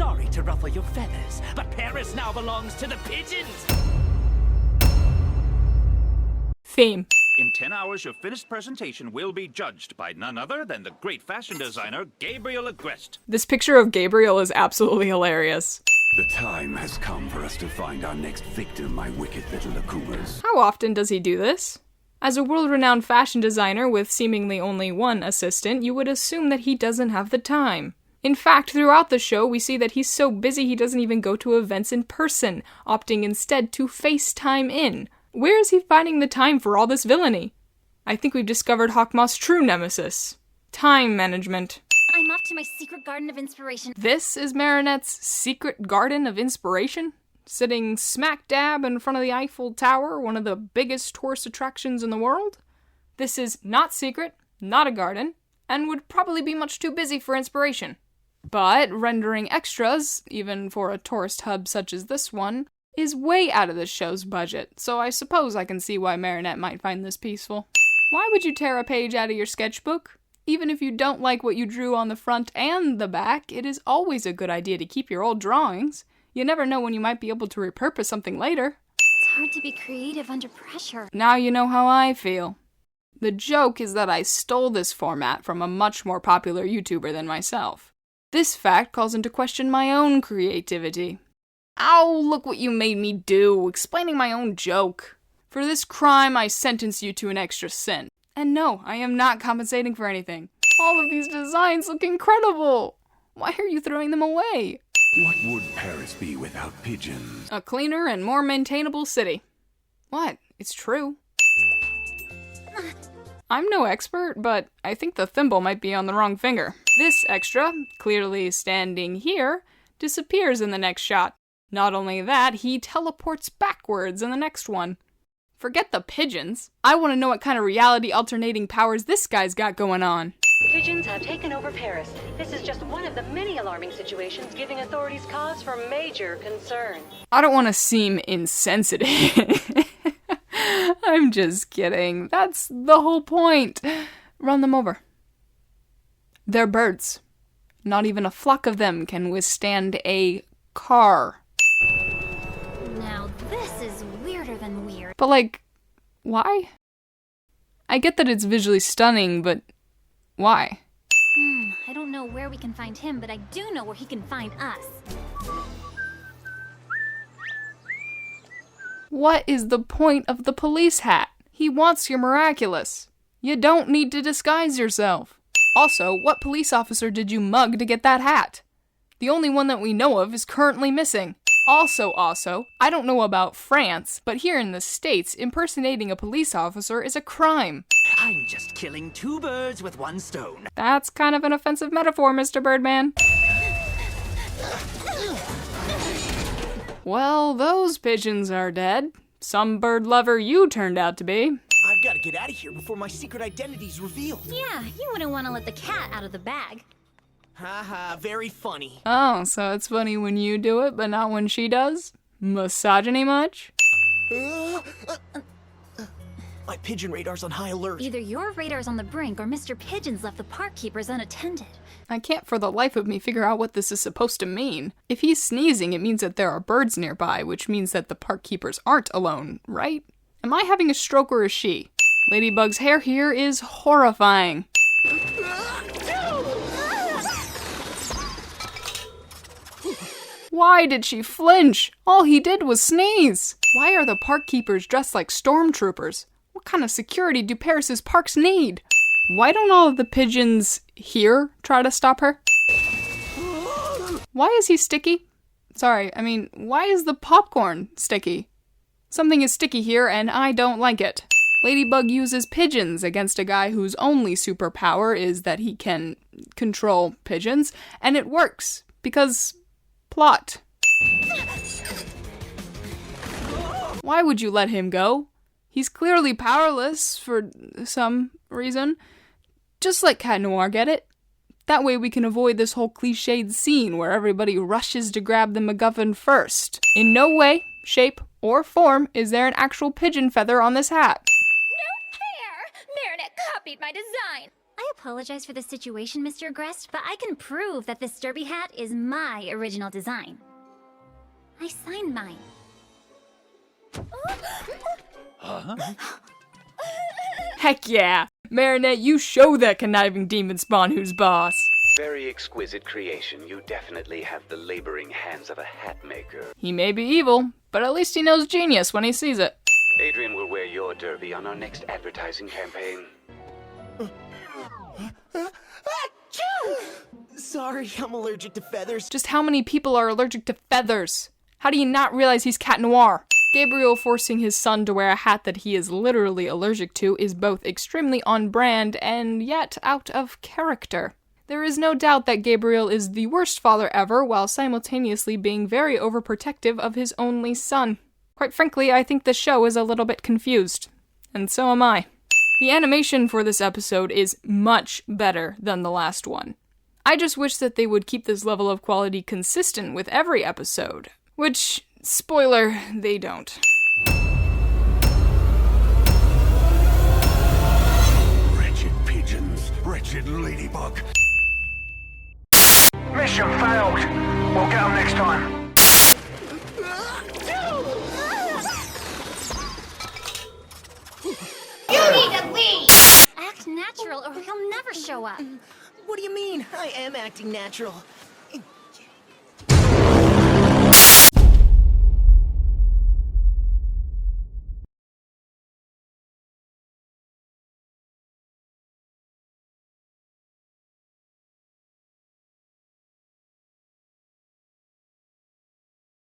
sorry to ruffle your feathers, but Paris now belongs to the pigeons! Theme. In 10 hours, your finished presentation will be judged by none other than the great fashion designer, Gabriel Agreste. This picture of Gabriel is absolutely hilarious. The time has come for us to find our next victim, my wicked little Akumas. How often does he do this? As a world-renowned fashion designer with seemingly only one assistant, you would assume that he doesn't have the time. In fact, throughout the show, we see that he's so busy he doesn't even go to events in person, opting instead to FaceTime in. Where is he finding the time for all this villainy? I think we've discovered Hawkmoth's true nemesis. Time management. I'm off to my secret garden of inspiration. This is Marinette's secret garden of inspiration? Sitting smack dab in front of the Eiffel Tower, one of the biggest tourist attractions in the world? This is not secret, not a garden, and would probably be much too busy for inspiration. But rendering extras, even for a tourist hub such as this one, is way out of the show's budget, so I suppose I can see why Marinette might find this peaceful. Why would you tear a page out of your sketchbook? Even if you don't like what you drew on the front and the back, it is always a good idea to keep your old drawings. You never know when you might be able to repurpose something later. It's hard to be creative under pressure. Now you know how I feel. The joke is that I stole this format from a much more popular YouTuber than myself. This fact calls into question my own creativity. Ow, look what you made me do, explaining my own joke. For this crime, I sentence you to an extra sin. And no, I am not compensating for anything. All of these designs look incredible. Why are you throwing them away? What would Paris be without pigeons? A cleaner and more maintainable city. What? It's true. I'm no expert, but I think the thimble might be on the wrong finger. This extra, clearly standing here, disappears in the next shot. Not only that, he teleports backwards in the next one. Forget the pigeons. I want to know what kind of reality alternating powers this guy's got going on. Pigeons have taken over Paris. This is just one of the many alarming situations giving authorities cause for major concern. I don't want to seem insensitive. I'm just kidding. That's the whole point. Run them over. They're birds. Not even a flock of them can withstand a car. Now this is weirder than weird. But like, why? I get that it's visually stunning, but why? I don't know where we can find him, but I do know where he can find us. What is the point of the police hat? He wants your Miraculous. You don't need to disguise yourself. Also, what police officer did you mug to get that hat? The only one that we know of is currently missing. Also, I don't know about France, but here in the States, impersonating a police officer is a crime. I'm just killing two birds with one stone. That's kind of an offensive metaphor, Mr. Birdman. Well, those pigeons are dead. Some bird lover you turned out to be. I've got to get out of here before my secret identity's revealed. Yeah, you wouldn't want to let the cat out of the bag. Haha, very funny. Oh, so it's funny when you do it, but not when she does? Misogyny much? My pigeon radar's on high alert. Either your radar's on the brink or Mr. Pigeon's left the park keepers unattended. I can't for the life of me figure out what this is supposed to mean. If he's sneezing, it means that there are birds nearby, which means that the park keepers aren't alone, right? Am I having a stroke or is she? Ladybug's hair here is horrifying. Why did she flinch? All he did was sneeze. Why are the park keepers dressed like stormtroopers? What kind of security do Paris's parks need? Why don't all of the pigeons here try to stop her? Why is he sticky? Sorry, I mean, why is the popcorn sticky? Something is sticky here and I don't like it. Ladybug uses pigeons against a guy whose only superpower is that he can control pigeons, and it works, because plot. Why would you let him go? He's clearly powerless for some reason. Just let Cat Noir get it. That way we can avoid this whole cliched scene where everybody rushes to grab the MacGuffin first. In no way, shape, or form is there an actual pigeon feather on this hat. No fair! Marinette copied my design. I apologize for the situation, Mr. Agrest, but I can prove that this derby hat is my original design. I signed mine. Heck yeah! Marinette, you show that conniving demon spawn who's boss. Very exquisite creation. You definitely have the laboring hands of a hat maker. He may be evil, but at least he knows genius when he sees it. Adrian will wear your derby on our next advertising campaign. Sorry, I'm allergic to feathers. Just how many people are allergic to feathers? How do you not realize he's Cat Noir? Gabriel forcing his son to wear a hat that he is literally allergic to is both extremely on brand and yet out of character. There is no doubt that Gabriel is the worst father ever while simultaneously being very overprotective of his only son. Quite frankly, I think the show is a little bit confused. And so am I. The animation for this episode is much better than the last one. I just wish that they would keep this level of quality consistent with every episode. Which, spoiler, they don't. Wretched pigeons, wretched ladybug. Mission failed. We'll get them next time. You need to leave! Act natural or he'll never show up. What do you mean? I am acting natural.